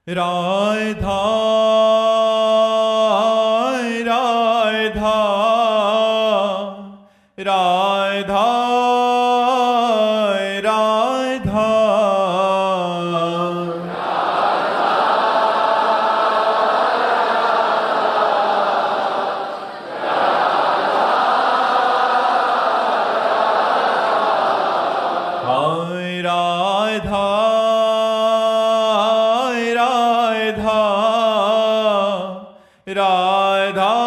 राधा राधा राधा राधा हाय राधा राधा राधा राधा राधा राधा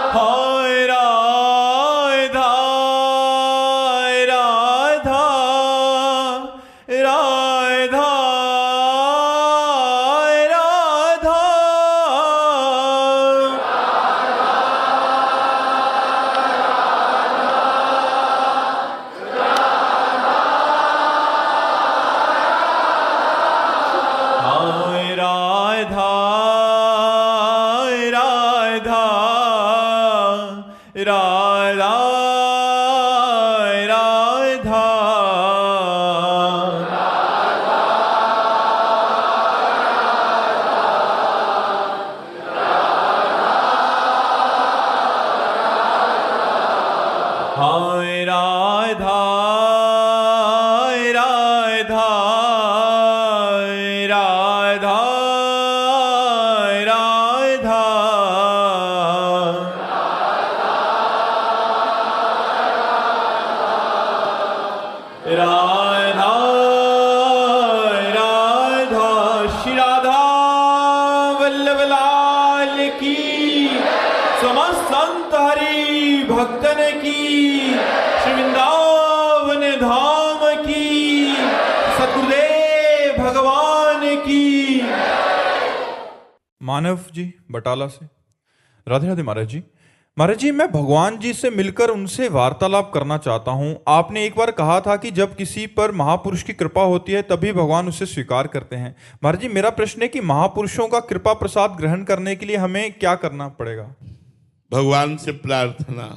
हाय राधा राधा राधा राधा हाय राधा राधा राधा राधा हाय राधा राधा राधा राधा राधा राधा श्री राधा वल्लभ लाल की, समस्त संत हरि भक्तन की, श्री वृंदावन धाम की, सतगुरुदेव भगवान की। मानव जी बटाला से। राधे राधे महाराज जी। महाराज जी, मैं भगवान जी से मिलकर उनसे वार्तालाप करना चाहता हूं। आपने एक बार कहा था कि जब किसी पर महापुरुष की कृपा होती है तभी भगवान उसे स्वीकार करते हैं। महाराज जी, मेरा प्रश्न है कि महापुरुषों का कृपा प्रसाद ग्रहण करने के लिए हमें क्या करना पड़ेगा? भगवान से प्रार्थना।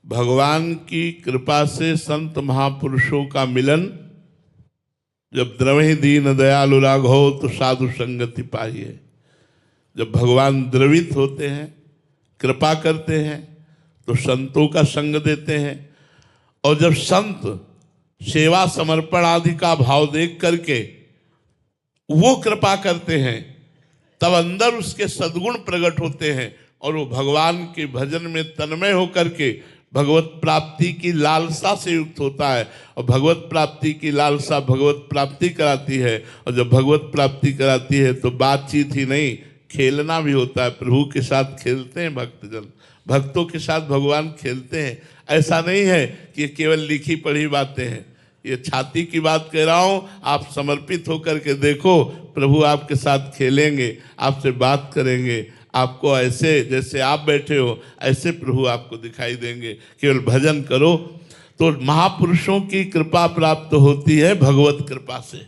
भगवान की कृपा से संत महापुरुषों का मिलन, जब द्रवहि दीन दयालु राघव तो साधु संगति पाइए। जब भगवान द्रवित होते हैं, कृपा करते हैं, तो संतों का संग देते हैं। और जब संत सेवा समर्पण आदि का भाव देख करके वो कृपा करते हैं, तब अंदर उसके सद्गुण प्रकट होते हैं और वो भगवान के भजन में तन्मय होकर के भगवत प्राप्ति की लालसा से युक्त होता है। और भगवत प्राप्ति की लालसा भगवत प्राप्ति कराती है। और जब भगवत प्राप्ति कराती है तो बातचीत ही नहीं, खेलना भी होता है। प्रभु के साथ खेलते हैं भक्तजन, भक्तों के साथ भगवान खेलते हैं। ऐसा नहीं है कि ये केवल लिखी पढ़ी बातें हैं, ये छाती की बात कह रहा हूँ। आप समर्पित होकर के देखो, प्रभु आपके साथ खेलेंगे, आपसे बात करेंगे। आपको ऐसे जैसे आप बैठे हो ऐसे प्रभु आपको दिखाई देंगे। केवल भजन करो तो महापुरुषों की कृपा प्राप्त होती है भगवत कृपा से।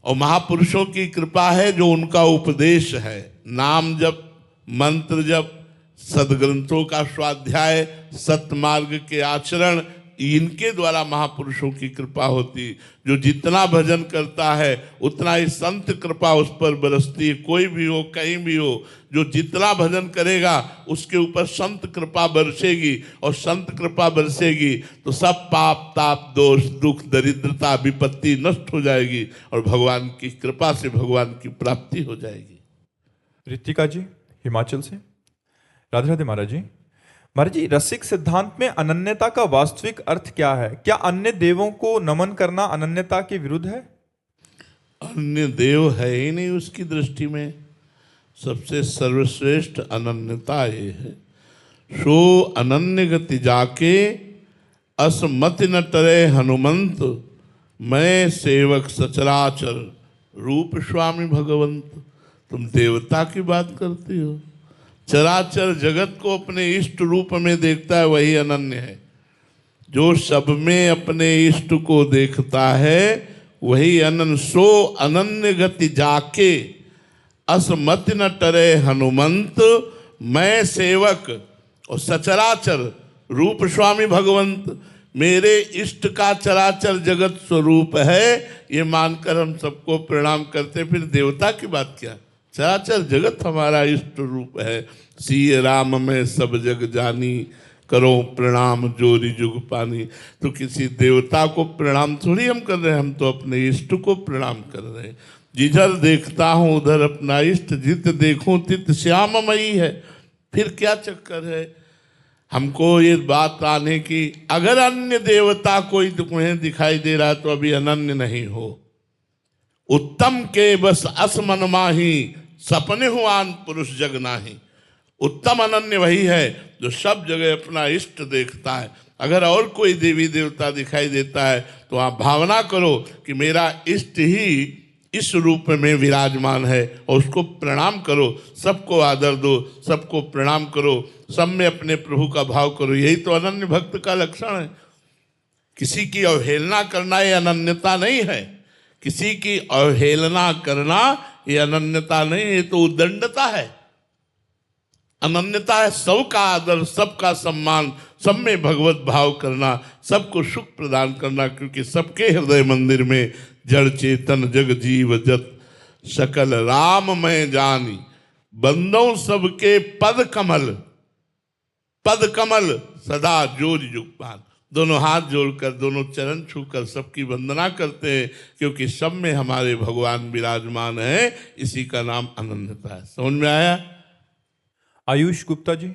और महापुरुषों की कृपा है जो उनका उपदेश है, नाम जप, मंत्र जप, सदग्रंथों का स्वाध्याय, सतमार्ग के आचरण, इनके द्वारा महापुरुषों की कृपा होती। जो जितना भजन करता है उतना ही संत कृपा उस पर बरसती है। कोई भी हो, कहीं भी हो, जो जितना भजन करेगा उसके ऊपर संत कृपा बरसेगी। और संत कृपा बरसेगी तो सब पाप ताप दोष दुख दरिद्रता विपत्ति नष्ट हो जाएगी और भगवान की कृपा से भगवान की प्राप्ति हो जाएगी। रितिका जी हिमाचल से। राधे राधे महाराज जी। महाराज जी, रसिक सिद्धांत में अनन्यता का वास्तविक अर्थ क्या है? क्या अन्य देवों को नमन करना अनन्यता के विरुद्ध है? अन्य देव है ही नहीं उसकी दृष्टि में। सबसे सर्वश्रेष्ठ अनन्यता ये है। सो अनन्य गति जाके असमति न टरे हनुमंत, मैं सेवक सचराचर रूप स्वामी भगवंत। तुम देवता की बात करती हो, चराचर जगत को अपने इष्ट रूप में देखता है, वही अनन्य है। जो सब में अपने इष्ट को देखता है वही अनन्य। सो अनन्य गति जाके असमति न टरे हनुमंत, मैं सेवक और सचराचर रूप स्वामी भगवंत। मेरे इष्ट का चराचर जगत स्वरूप है, ये मानकर हम सबको प्रणाम करते, फिर देवता की बात क्या। चराचर जगत हमारा इष्ट रूप है। सिय राम में सब जग जानी, करो प्रणाम जोरी जुग पानी। तो किसी देवता को प्रणाम थोड़ी हम कर रहे हैं, हम तो अपने इष्ट को प्रणाम कर रहे हैं। जिधर देखता हूँ उधर अपना इष्ट, जित देखूं तित श्याममयी है। फिर क्या चक्कर है हमको ये बात आने की। अगर अन्य देवता कोई तुम्हें दिखाई दे रहा है तो अभी अनन्य नहीं हो। उत्तम के बस असमन माही, सपने हुआन पुरुष जग नाही। उत्तम अनन्य वही है जो सब जगह अपना इष्ट देखता है। अगर और कोई देवी देवता दिखाई देता है तो आप भावना करो कि मेरा इष्ट ही इस रूप में विराजमान है, और उसको प्रणाम करो। सबको आदर दो, सबको प्रणाम करो, सब में अपने प्रभु का भाव करो। यही तो अनन्य भक्त का लक्षण है। किसी की अवहेलना करना ये अनन्यता नहीं है। किसी की अवहेलना करना ये अनन्यता नहीं, ये तो उद्दंडता है। अनन्यता है सबका आदर, सबका सम्मान, सब में भगवत भाव करना, सबको सुख प्रदान करना। क्योंकि सबके हृदय मंदिर में जड़ चेतन जग जीव जत, सकल राम मैं जानी। बंदों सबके पद कमल, पद कमल सदा जोर जुगपान। दोनों हाथ जोड़कर, दोनों चरण छूकर सबकी वंदना करते हैं, क्योंकि सब में हमारे भगवान विराजमान है। इसी का नाम अनन्यता है। समझ में आया? आयुष गुप्ता जी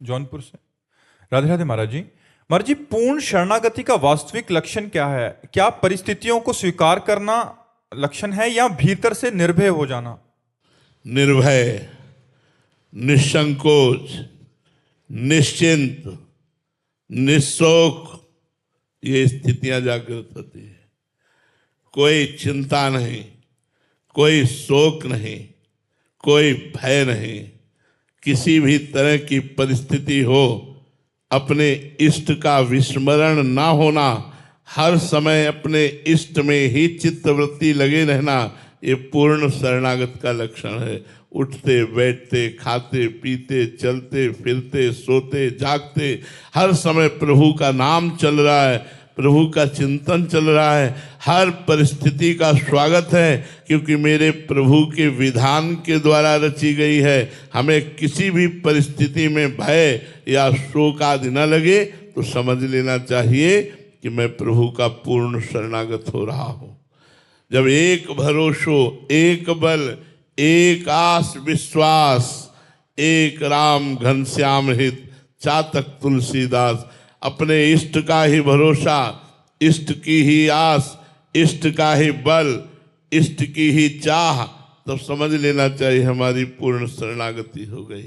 जौनपुर से। राधे राधे महाराज जी। महाराज जी, पूर्ण शरणागति का वास्तविक लक्षण क्या है? क्या परिस्थितियों को स्वीकार करना लक्षण है या भीतर से निर्भय हो जाना? निर्भय, निसंकोच, निश्चिंत, निशोक, ये स्थितियां जागृत होती है। कोई चिंता नहीं, कोई शोक नहीं, कोई भय नहीं। किसी भी तरह की परिस्थिति हो, अपने इष्ट का विस्मरण ना होना, हर समय अपने इष्ट में ही चित्तवृत्ति लगे रहना, ये पूर्ण शरणागत का लक्षण है। उठते बैठते, खाते पीते, चलते फिरते, सोते जागते, हर समय प्रभु का नाम चल रहा है, प्रभु का चिंतन चल रहा है। हर परिस्थिति का स्वागत है, क्योंकि मेरे प्रभु के विधान के द्वारा रची गई है। हमें किसी भी परिस्थिति में भय या शोक आदि न लगे तो समझ लेना चाहिए कि मैं प्रभु का पूर्ण शरणागत हो रहा हूँ। जब एक भरोसो, एक बल, एक आस विश्वास, एक राम घनश्याम हित, चातक तुलसीदास। अपने इष्ट का ही भरोसा, इष्ट की ही आस, इष्ट का ही बल, इष्ट की ही चाह, तब समझ लेना चाहिए हमारी पूर्ण शरणागति हो गई।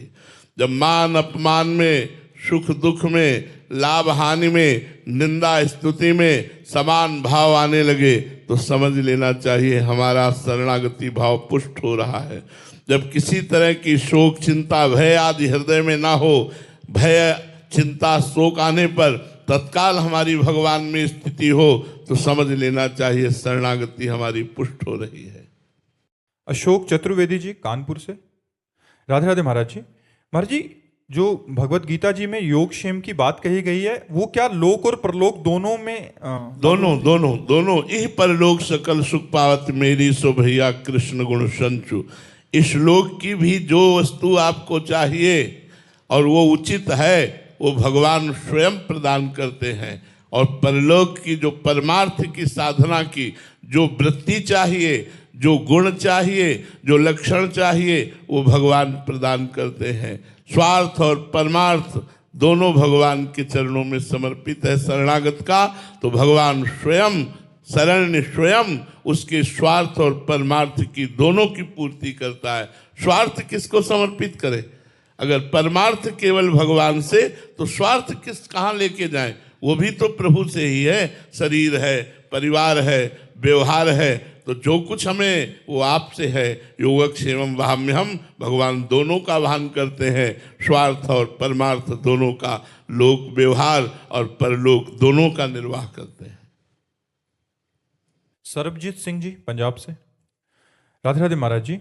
जब मान अपमान में, सुख दुख में, लाभ हानि में, निंदा स्तुति में समान भाव आने लगे तो समझ लेना चाहिए हमारा शरणागति भाव पुष्ट हो रहा है। जब किसी तरह की शोक चिंता भय आदि हृदय में ना हो, भय चिंता शोक आने पर तत्काल हमारी भगवान में स्थिति हो, तो समझ लेना चाहिए शरणागति हमारी पुष्ट हो रही है। अशोक चतुर्वेदी जी कानपुर से। राधे राधे महाराज जी। महाराज जी, जो भगवत गीता जी में योगक्षेम की बात कही गई है, वो क्या लोक और परलोक दोनों में? दोनों इह परलोक सकल सुख पावत मेरी, सो भैया कृष्ण गुण संचु। इस लोक की भी जो वस्तु आपको चाहिए और वो उचित है, वो भगवान स्वयं प्रदान करते हैं। और परलोक की जो परमार्थ की साधना की जो वृत्ति चाहिए, जो गुण चाहिए, जो लक्षण चाहिए, वो भगवान प्रदान करते हैं। स्वार्थ और परमार्थ दोनों भगवान के चरणों में समर्पित है शरणागत का, तो भगवान स्वयं शरण्य स्वयं उसके स्वार्थ और परमार्थ की दोनों की पूर्ति करता है। स्वार्थ किसको समर्पित करे? अगर परमार्थ केवल भगवान से, तो स्वार्थ कहाँ लेके जाएं? वो भी तो प्रभु से ही है। शरीर है, परिवार है, व्यवहार है, तो जो कुछ हमें वो आपसे है। योगक्षेमम वहाम्यहम, भगवान दोनों का वहन करते हैं, स्वार्थ और परमार्थ दोनों का, लोक व्यवहार और परलोक दोनों का निर्वाह करते हैं। सरबजीत सिंह जी पंजाब से। राधे राधे महाराज जी।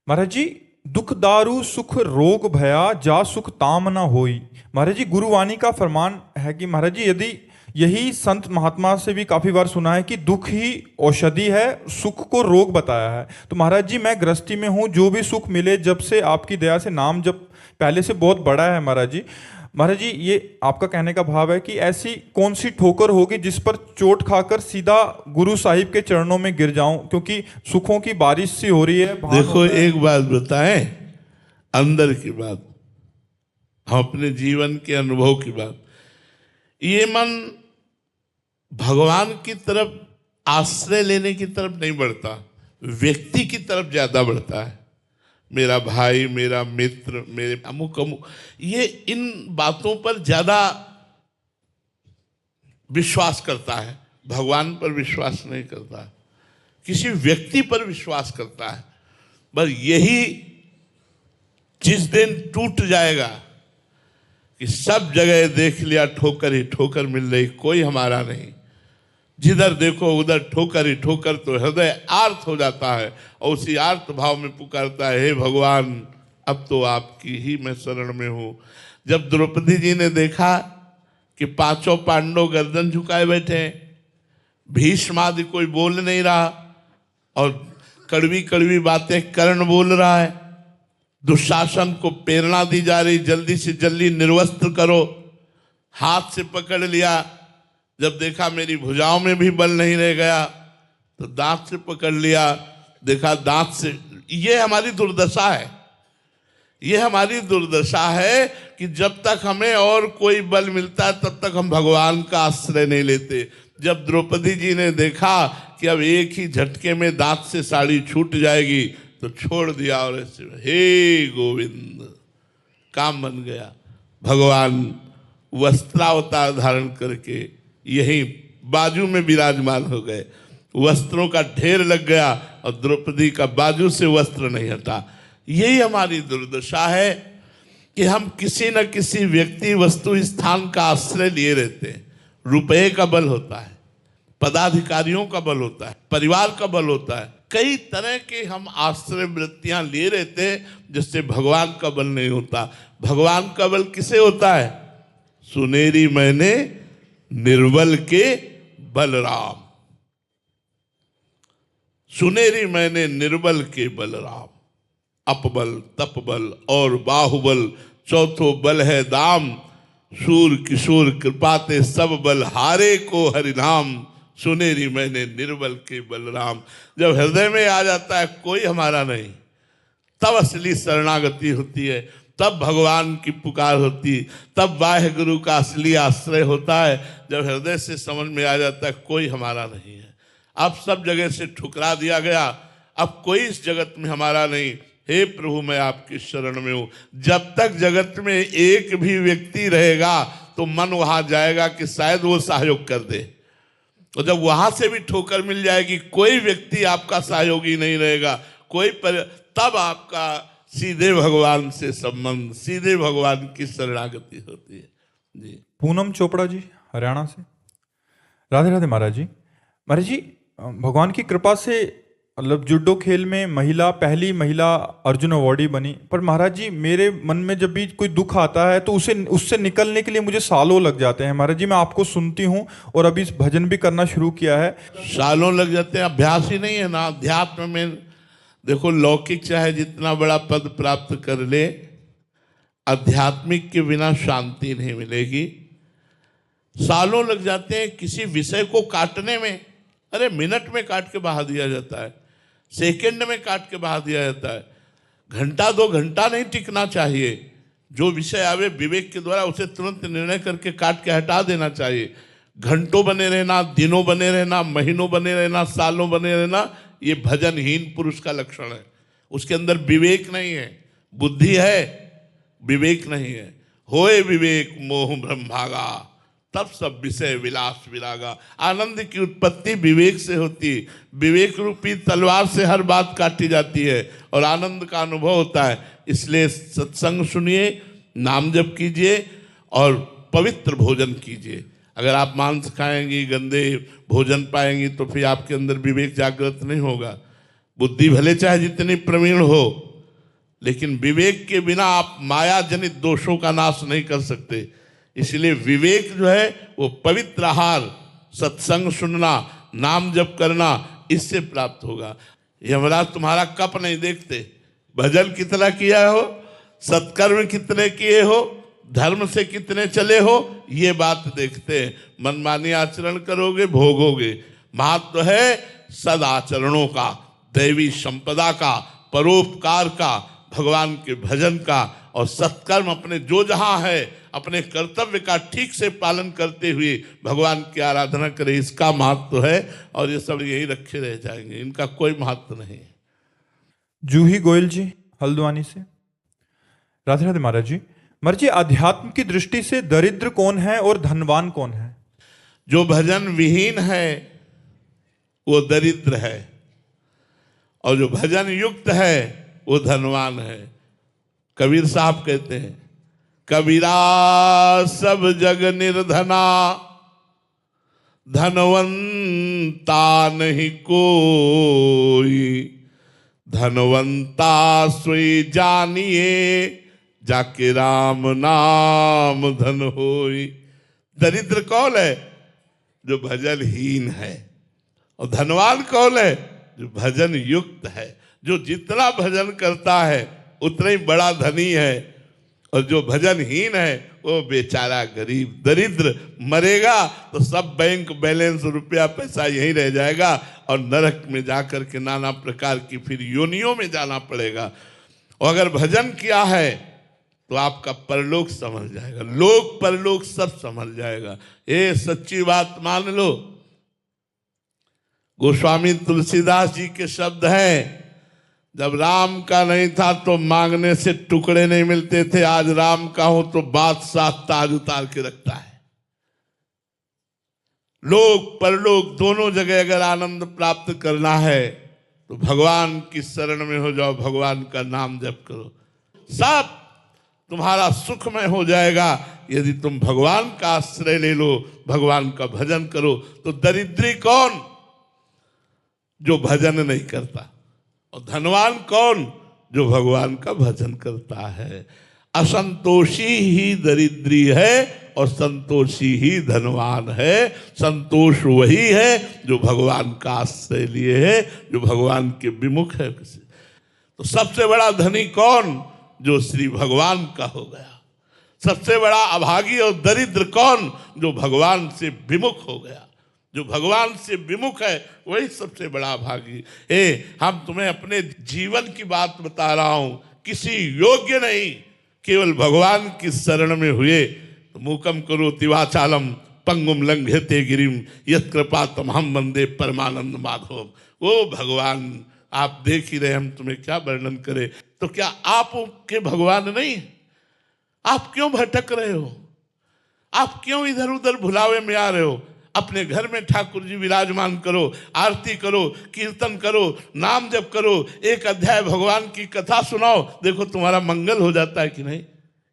महाराज जी, दुख दारू सुख रोग भया, जा सुख ताम न होई। महाराज जी, गुरुवाणी का फरमान है कि महाराज जी, यदि यही संत महात्मा से भी काफी बार सुना है कि दुख ही औषधि है, सुख को रोग बताया है। तो महाराज जी, मैं गृहस्थी में हूँ, जो भी सुख मिले जब से आपकी दया से, नाम जब पहले से बहुत बड़ा है महाराज जी। महाराज जी, ये आपका कहने का भाव है कि ऐसी कौन सी ठोकर होगी जिस पर चोट खाकर सीधा गुरु साहिब के चरणों में गिर जाऊं, क्योंकि सुखों की बारिश सी हो रही है। देखो, एक बात बताएं, अंदर की बात, हम अपने जीवन के अनुभव की बात। ये मन भगवान की तरफ आश्रय लेने की तरफ नहीं बढ़ता, व्यक्ति की तरफ ज्यादा बढ़ता है। मेरा भाई, मेरा मित्र, मेरे अमुक अमुक, ये इन बातों पर ज्यादा विश्वास करता है, भगवान पर विश्वास नहीं करता, किसी व्यक्ति पर विश्वास करता है। बस यही जिस दिन टूट जाएगा कि सब जगह देख लिया ठोकर ही ठोकर मिल रही, कोई हमारा नहीं, जिधर देखो उधर ठोकर ही ठोकर, तो हृदय आर्त हो जाता है और उसी आर्त भाव में पुकारता है, हे भगवान, अब तो आपकी ही मैं शरण में हूं। जब द्रौपदी जी ने देखा कि पांचों पांडव गर्दन झुकाए बैठे, भीष्म आदि कोई बोल नहीं रहा और कड़वी कड़वी बातें कर्ण बोल रहा है, दुशासन को प्रेरणा दी जा रही, जल्दी से जल्दी निर्वस्त्र करो, हाथ से पकड़ लिया। जब देखा मेरी भुजाओं में भी बल नहीं रह गया, तो दांत से पकड़ लिया, देखा दांत से। ये हमारी दुर्दशा है, ये हमारी दुर्दशा है कि जब तक हमें और कोई बल मिलता है तब तक हम भगवान का आश्रय नहीं लेते। जब द्रौपदी जी ने देखा कि अब एक ही झटके में दांत से साड़ी छूट जाएगी, तो छोड़ दिया और ऐसे, हे गोविंद, काम बन गया। भगवान वस्त्रावतार धारण करके यही बाजू में विराजमान हो गए, वस्त्रों का ढेर लग गया और द्रौपदी का बाजू से वस्त्र नहीं हटा। यही हमारी दुर्दशा है कि हम किसी न किसी व्यक्ति वस्तु स्थान का आश्रय लिए रहते हैं। रुपए का बल होता है, पदाधिकारियों का बल होता है, परिवार का बल होता है, कई तरह के हम आश्रय वृत्तियां लिए रहते हैं, जिससे भगवान का बल नहीं होता। भगवान का बल किसे होता है? सुनेरी मैंने निर्बल के बलराम, सुनेरी मैंने निर्बल के बलराम। अपबल, तपबल और बाहुबल, चौथो बल है दाम। सूर किशोर कृपाते सब बल हारे को हरिनाम। सुनेरी मैंने निर्बल के बलराम। जब हृदय में आ जाता है कोई हमारा नहीं, तब असली शरणागति होती है, तब भगवान की पुकार होती, तब वाहे गुरु का असली आश्रय होता है। जब हृदय से समझ में आ जाता है कोई हमारा नहीं है, अब सब जगह से ठुकरा दिया गया, अब कोई इस जगत में हमारा नहीं। हे प्रभु, मैं आपकी शरण में हूं। जब तक जगत में एक भी व्यक्ति रहेगा तो मन वहां जाएगा कि शायद वो सहयोग कर दे, और जब वहां से भी ठोकर मिल जाएगी, कोई व्यक्ति आपका सहयोगी नहीं रहेगा, तब आपका सीधे भगवान से संबंध, सीधे भगवान की शरणागति होती है। जी। पूनम चोपड़ा जी हरियाणा से। राधे राधे महाराज जी। महाराज जी, भगवान की कृपा से मतलब जुडो खेल में पहली महिला अर्जुन अवार्डी बनी, पर महाराज जी मेरे मन में जब भी कोई दुख आता है तो उससे निकलने के लिए मुझे सालों लग जाते हैं। महाराज जी, मैं आपको सुनती हूँ और अभी भजन भी करना शुरू किया है। सालों लग जाते हैं, अभ्यास ही नहीं है ना। अध्यात्म में देखो, लौकिक चाहे जितना बड़ा पद प्राप्त कर ले, आध्यात्मिक के बिना शांति नहीं मिलेगी। सालों लग जाते हैं किसी विषय को काटने में। अरे मिनट में काट के बहा दिया जाता है, सेकंड में काट के बहा दिया जाता है। घंटा 2 घंटा नहीं टिकना चाहिए। जो विषय आवे विवेक के द्वारा उसे तुरंत निर्णय करके काट के हटा देना चाहिए। घंटों बने रहना, दिनों बने रहना, महीनों बने रहना, सालों बने रहना, ये भजनहीन पुरुष का लक्षण है। उसके अंदर विवेक नहीं है, बुद्धि है, विवेक नहीं है। होए विवेक मोह ब्रह्मभागा, तब सब विषय विलास विरागा। आनंद की उत्पत्ति विवेक से होती है। विवेक रूपी तलवार से हर बात काटी जाती है और आनंद का अनुभव होता है। इसलिए सत्संग सुनिए, नाम जप कीजिए और पवित्र भोजन कीजिए। अगर आप मांस खाएंगी, गंदे भोजन पाएंगी, तो फिर आपके अंदर विवेक जागृत नहीं होगा। बुद्धि भले चाहे जितनी प्रवीण हो, लेकिन विवेक के बिना आप माया जनित दोषों का नाश नहीं कर सकते। इसलिए विवेक जो है वो पवित्र आहार, सत्संग सुनना, नाम जप करना, इससे प्राप्त होगा। यमराज तुम्हारा कप नहीं देखते, भजन कितना किया हो, सत्कर्म कितने किए हो, धर्म से कितने चले हो, ये बात देखते हैं। मनमानी आचरण करोगे, भोगोगे। महत्व है सदाचरणों का, दैवी संपदा का, परोपकार का, भगवान के भजन का और सत्कर्म अपने जो जहां है अपने कर्तव्य का ठीक से पालन करते हुए भगवान की आराधना करें। इसका महत्व है और ये सब यही रखे रह जाएंगे, इनका कोई महत्व नहीं। जूही गोयल जी हल्द्वानी से। राधे राधे महाराज जी। महाराज जी, अध्यात्म की दृष्टि से दरिद्र कौन है और धनवान कौन है? जो भजन विहीन है वो दरिद्र है और जो भजन युक्त है वो धनवान है। कबीर साहब कहते हैं, कबीरा सब जग निर्धना, धनवंता नहीं कोई, धनवंता सोई जानिए, जाके राम नाम धन होई। दरिद्र कौन है? जो भजनहीन है। और धनवान कौन है? जो भजन युक्त है। जो जितना भजन करता है उतना ही बड़ा धनी है और जो भजनहीन है वो बेचारा गरीब दरिद्र मरेगा तो सब बैंक बैलेंस रुपया पैसा यहीं रह जाएगा और नरक में जाकर के नाना प्रकार की फिर योनियों में जाना पड़ेगा। और अगर भजन किया है तो आपका परलोक समझ जाएगा, लोक परलोक सब समझ जाएगा। ये सच्ची बात मान लो। गोस्वामी तुलसीदास जी के शब्द हैं, जब राम का नहीं था तो मांगने से टुकड़े नहीं मिलते थे, आज राम का हो तो बादशाह ताज उतार के रखता है। लोक परलोक दोनों जगह अगर आनंद प्राप्त करना है तो भगवान की शरण में हो जाओ, भगवान का नाम जप करो, सब तुम्हारा सुखमय हो जाएगा। यदि तुम भगवान का आश्रय ले लो, भगवान का भजन करो। तो दरिद्री कौन? जो भजन नहीं करता। और धनवान कौन? जो भगवान का भजन करता है। असंतोषी ही दरिद्री है और संतोषी ही धनवान है। संतोष वही है जो भगवान का आश्रय लिए है, जो भगवान के विमुख है। तो सबसे बड़ा धनी कौन? जो श्री भगवान का हो गया। सबसे बड़ा अभागी और दरिद्र कौन? जो भगवान से विमुख हो गया। जो भगवान से विमुख है वही सबसे बड़ा अभागी। हम तुम्हें अपने जीवन की बात बता रहा हूं, किसी योग्य नहीं, केवल भगवान की शरण में हुए तो मूकम करोति वाचालम पंगुम लंघयते गिरिम यत् कृपा तमहं वंदे परमानंद माधवम। वो भगवान आप देख ही रहे, हम तुम्हें क्या वर्णन करें। तो क्या आप के भगवान नहीं? आप क्यों भटक रहे हो? आप क्यों इधर उधर भुलावे में आ रहे हो? अपने घर में ठाकुर जी विराजमान करो, आरती करो, कीर्तन करो, नाम जप करो, एक अध्याय भगवान की कथा सुनाओ, देखो तुम्हारा मंगल हो जाता है कि नहीं।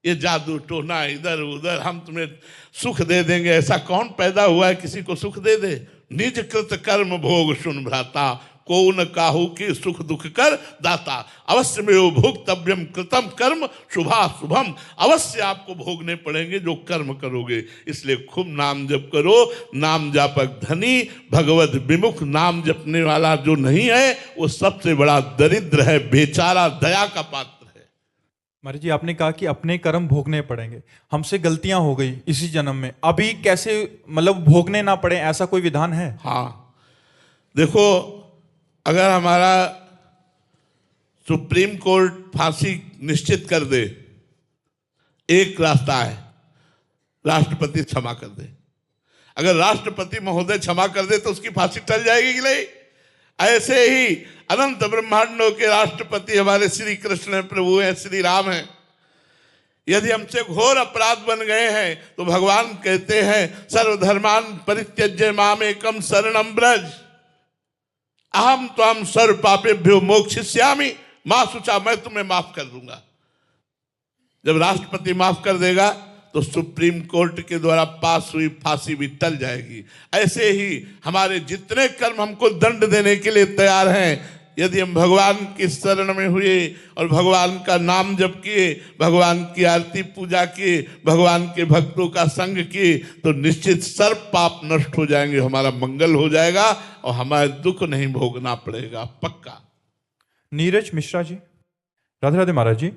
ये जादू टोना इधर उधर हम तुम्हें सुख दे देंगे, ऐसा कौन पैदा हुआ है किसी को सुख दे दे। निज कृत कर्म भोग सुन भ्राता, को न काहू की सुख दुख कर दाता। अवश्य में वो भोक्तव्यम कृतम कर्म शुभा शुभम। अवश्य आपको भोगने पड़ेंगे जो कर्म करोगे। इसलिए खूब नाम जप करो। नाम जापक धनी, भगवत विमुख नाम जपने वाला जो नहीं है वो सबसे बड़ा दरिद्र है, बेचारा, दया का पात्र है। महाराज जी, आपने कहा कि अपने कर्म भोगने पड़ेंगे। हमसे गलतियां हो गई इसी जन्म में, अभी कैसे मतलब भोगने ना पड़े, ऐसा कोई विधान है? हाँ देखो, अगर हमारा सुप्रीम कोर्ट फांसी निश्चित कर दे, एक रास्ता है, राष्ट्रपति क्षमा कर दे। अगर राष्ट्रपति महोदय क्षमा कर दे तो उसकी फांसी टल जाएगी कि नहीं? ऐसे ही अनंत ब्रह्मांडों के राष्ट्रपति हमारे श्री कृष्ण हैं, प्रभु हैं, श्री राम हैं। यदि हमसे घोर अपराध बन गए हैं तो भगवान कहते हैं सर्वधर्मान परित्यज्य माम एकम शरणम ब्रज अहम त्वं सर्व पापेभ्यो मोक्षयिष्यामि मां शुचा, मैं तुम्हें माफ कर दूंगा। जब राष्ट्रपति माफ कर देगा तो सुप्रीम कोर्ट के द्वारा पास हुई फांसी भी टल जाएगी। ऐसे ही हमारे जितने कर्म हमको दंड देने के लिए तैयार हैं, यदि हम भगवान की शरण में हुए और भगवान का नाम जप किए, भगवान की आरती पूजा किए, भगवान के भक्तों का संग किए, तो निश्चित सर्व पाप नष्ट हो जाएंगे, हमारा मंगल हो जाएगा और हमारे दुख नहीं भोगना पड़ेगा, पक्का। नीरज मिश्रा जी, राधे राधे महाराज जी।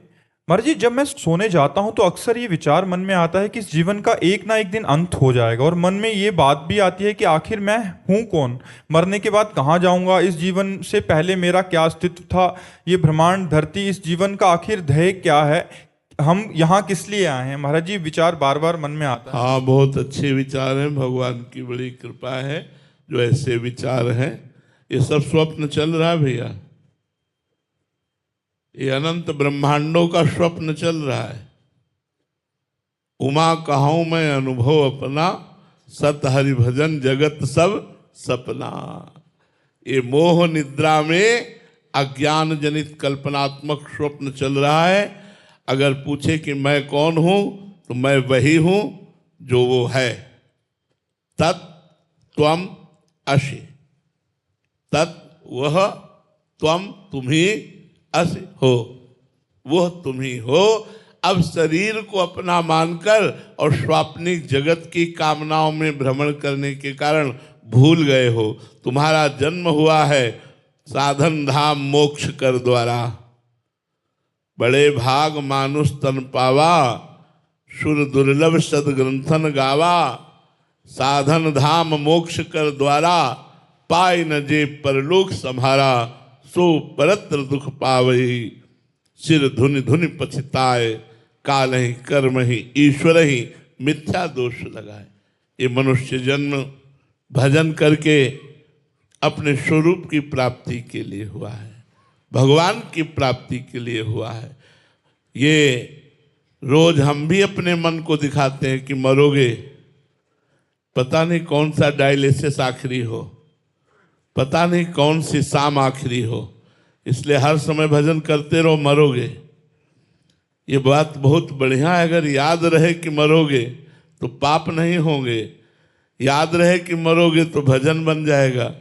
महाराज जी, जब मैं सोने जाता हूं तो अक्सर ये विचार मन में आता है कि इस जीवन का एक ना एक दिन अंत हो जाएगा, और मन में ये बात भी आती है कि आखिर मैं हूं कौन, मरने के बाद कहाँ जाऊंगा, इस जीवन से पहले मेरा क्या अस्तित्व था, ये ब्रह्मांड धरती, इस जीवन का आखिर ध्येय क्या है, हम यहाँ किस लिए आए हैं। महाराज जी, विचार बार बार मन में आता है। हाँ, बहुत अच्छे विचार हैं, भगवान की बड़ी कृपा है जो ऐसे विचार हैं। ये सब स्वप्न चल रहा है भैया, ये अनंत ब्रह्मांडों का स्वप्न चल रहा है। उमा कहूं मैं अनुभव अपना, सत हरि भजन जगत सब सपना। ये मोह निद्रा में अज्ञान जनित कल्पनात्मक स्वप्न चल रहा है। अगर पूछे कि मैं कौन हूं तो मैं वही हूं जो वो है। तत् त्वम असि, तत् वह, त्वम तुम्ही, असि हो, वह तुम ही हो। अब शरीर को अपना मानकर और स्वाप्निक जगत की कामनाओं में भ्रमण करने के कारण भूल गए हो। तुम्हारा जन्म हुआ है साधन धाम मोक्ष कर द्वारा। बड़े भाग मानुष तन पावा, सुर दुर्लभ सदग्रंथन गावा। साधन धाम मोक्ष कर द्वारा, पाए न जे परलोक संहारा। सो परत्र दुख पावई, सिर धुनि धुनि पछताए। काल ही कर्म ही ईश्वर ही मिथ्या दोष लगाए। ये मनुष्य जन्म भजन करके अपने स्वरूप की प्राप्ति के लिए हुआ है, भगवान की प्राप्ति के लिए हुआ है। ये रोज हम भी अपने मन को दिखाते हैं कि मरोगे, पता नहीं कौन सा डायलिसिस आखिरी हो, पता नहीं कौन सी शाम आखिरी हो, इसलिए हर समय भजन करते रहो, मरोगे। ये बात बहुत बढ़िया है। अगर याद रहे कि मरोगे तो पाप नहीं होंगे, याद रहे कि मरोगे तो भजन बन जाएगा,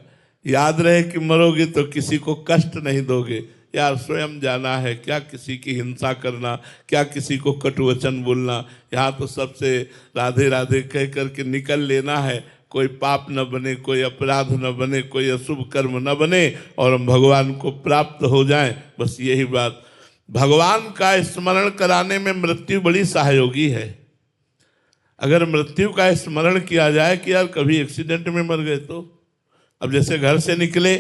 याद रहे कि मरोगे तो किसी को कष्ट नहीं दोगे। यार स्वयं जाना है, क्या किसी की हिंसा करना, क्या किसी को कटुवचन बोलना। यहाँ तो सबसे राधे राधे कह करके निकल लेना है। कोई पाप न बने, कोई अपराध न बने, कोई अशुभ कर्म न बने और हम भगवान को प्राप्त हो जाएं, बस यही बात। भगवान का स्मरण कराने में मृत्यु बड़ी सहयोगी है। अगर मृत्यु का स्मरण किया जाए कि यार कभी एक्सीडेंट में मर गए तो, अब जैसे घर से निकले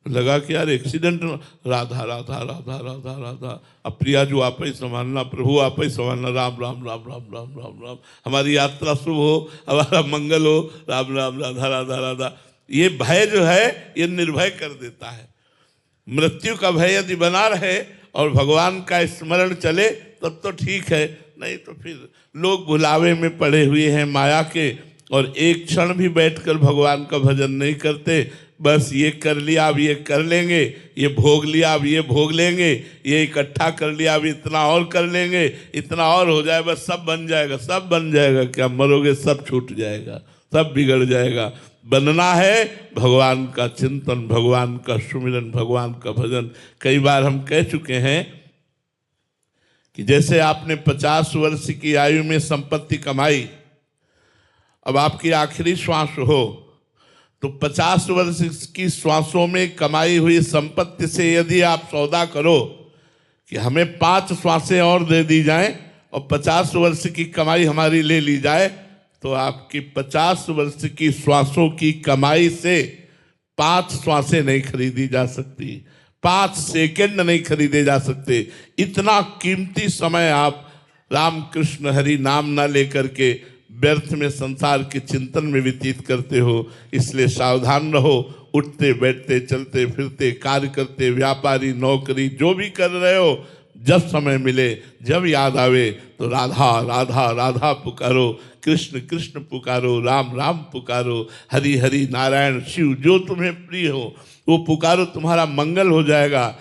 लगा कि यार एक्सीडेंट, राधा राधा राधा राधा राधा, अब प्रिया जो आप ही संभालना, प्रभु आप ही संभालना, राम राम राम राम राम राम राम, हमारी यात्रा शुभ हो, हमारा मंगल हो, राम राम राधा राधा राधा। ये भय जो है ये निर्भय कर देता है। मृत्यु का भय यदि बना रहे और भगवान का स्मरण चले तब तो ठीक है, नहीं तो फिर लोग भुलावे में पड़े हुए हैं माया के, और एक क्षण भी बैठकर भगवान का भजन नहीं करते। बस ये कर लिया अब ये कर लेंगे, ये भोग लिया अब ये भोग लेंगे, ये इकट्ठा कर लिया अब इतना और कर लेंगे, इतना और हो जाए, बस सब बन जाएगा, सब बन जाएगा। क्या मरोगे सब छूट जाएगा, सब बिगड़ जाएगा। बनना है भगवान का चिंतन, भगवान का सुमिरन, भगवान का भजन। कई बार हम कह चुके हैं कि जैसे आपने 50 वर्ष की आयु में संपत्ति कमाई, अब आपकी आखिरी श्वास हो तो 50 वर्ष की श्वासों में कमाई हुई संपत्ति से यदि आप सौदा करो कि हमें 5 श्वासें और दे दी जाएं और 50 वर्ष की कमाई हमारी ले ली जाए, तो आपकी 50 वर्ष की श्वासों की कमाई से 5 श्वासें नहीं खरीदी जा सकती, 5 सेकंड नहीं खरीदे जा सकते। इतना कीमती समय आप राम कृष्ण हरि नाम ना लेकर के व्यर्थ में संसार के चिंतन में व्यतीत करते हो। इसलिए सावधान रहो। उठते बैठते चलते फिरते कार्य करते व्यापारी नौकरी जो भी कर रहे हो, जब समय मिले जब याद आवे तो राधा राधा राधा पुकारो, कृष्ण कृष्ण पुकारो, राम राम पुकारो, हरि हरि नारायण शिव जो तुम्हें प्रिय हो वो पुकारो, तुम्हारा मंगल हो जाएगा।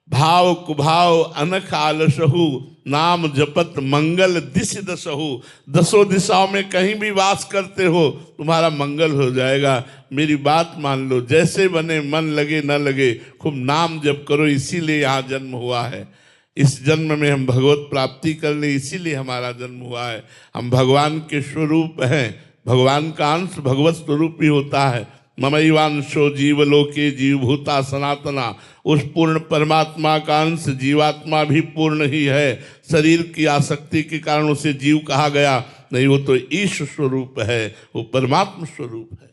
भाव कुभाव अनख आलसहु, नाम जपत मंगल दिश दसहु। दसों दिशाओं में कहीं भी वास करते हो तुम्हारा मंगल हो जाएगा। मेरी बात मान लो, जैसे बने मन लगे न लगे खूब नाम जप करो। इसीलिए यहाँ जन्म हुआ है। इस जन्म में हम भगवत प्राप्ति कर ले, इसीलिए हमारा जन्म हुआ है। हम भगवान के स्वरूप हैं। भगवान का अंश भगवत स्वरूप ही होता है। ममैवांशो जीवलोके जीवभूता सनातना, उस पूर्ण परमात्मा का अंश जीवात्मा भी पूर्ण ही है। शरीर की आसक्ति के कारण उसे जीव कहा गया, नहीं, वो तो ईश स्वरूप है, वो परमात्मा स्वरूप है।